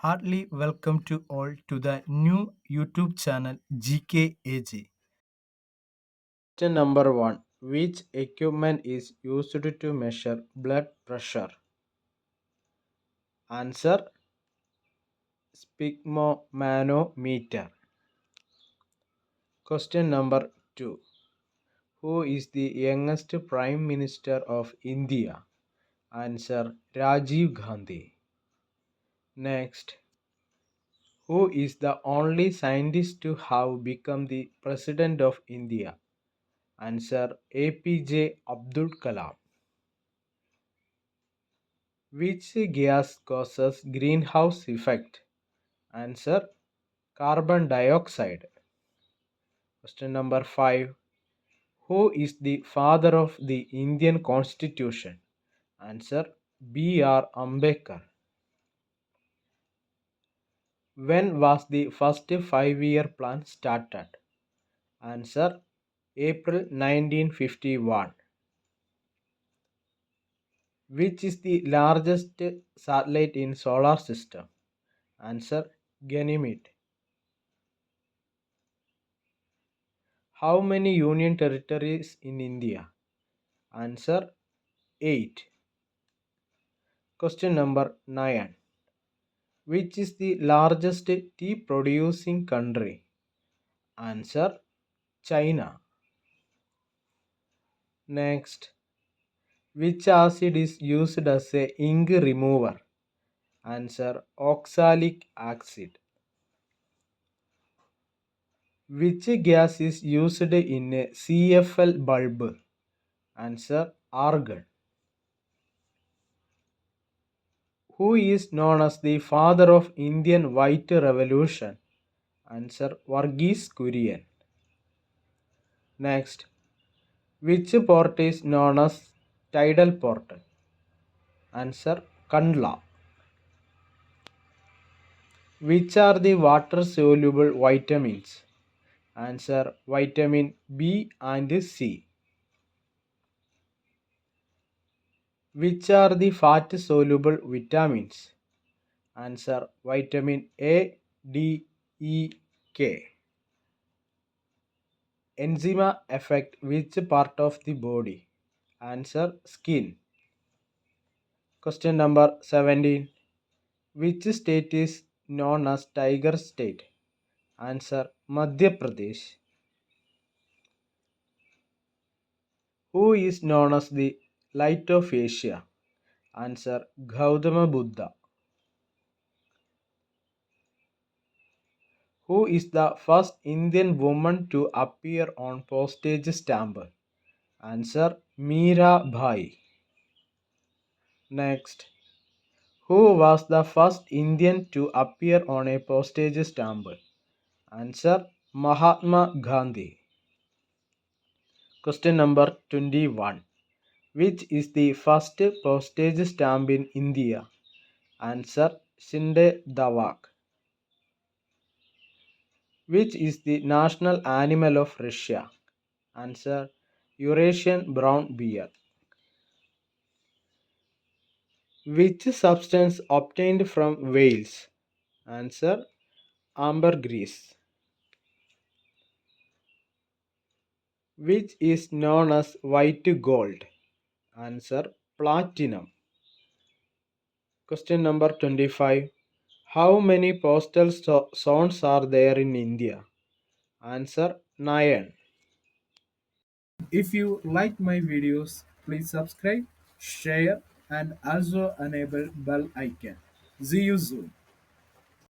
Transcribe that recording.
Heartily welcome to all to the new YouTube channel GKAG. Question number 1. Which equipment is used to measure blood pressure? Answer: sphygmomanometer. Question number 2. Who is the youngest Prime Minister of India? Answer: Rajiv Gandhi. Next, who is the only scientist to have become the President of India? Answer: APJ Abdul Kalam. Which gas causes greenhouse effect? Answer: carbon dioxide. Question number 5. Who is the father of the Indian Constitution? Answer: B.R. Ambedkar. When was the first 5-year plan started? Answer: April 1951. Which is the largest satellite in solar system? Answer: Ganymede. How many union territories in India? Answer: 8. Question number 9. Which is the largest tea producing country? Answer: China. Next, which acid is used as a ink remover? Answer: oxalic acid. Which gas is used in a CFL bulb? Answer: argon. Who is known as the father of Indian White Revolution? Answer: Varghese Kurian. Next, which port is known as tidal port? Answer: Kandla. Which are the water soluble vitamins? Answer: vitamin B and C. Which are the fat soluble vitamins? Answer: vitamin A, D, E, K. Eczema affect which part of the body? Answer: skin. Question number 17. Which state is known as Tiger State? Answer: Madhya Pradesh. Who is known as the Light of Asia? Answer: Gautama Buddha. Who is the first Indian woman to appear on postage stamp? Answer: Meera Bhai. Next, who was the first Indian to appear on a postage stamp? Answer: Mahatma Gandhi. Question number 21. Which is the first postage stamp in India? Answer: Shinde Dawak. Which is the national animal of Russia? Answer: Eurasian brown bear. Which substance obtained from whales? Answer: ambergris. Which is known as white gold? Answer: platinum. Question number 25. How many postal zones are there in India? Answer: 9. If you like my videos, please subscribe, share, and also enable bell icon. See you soon.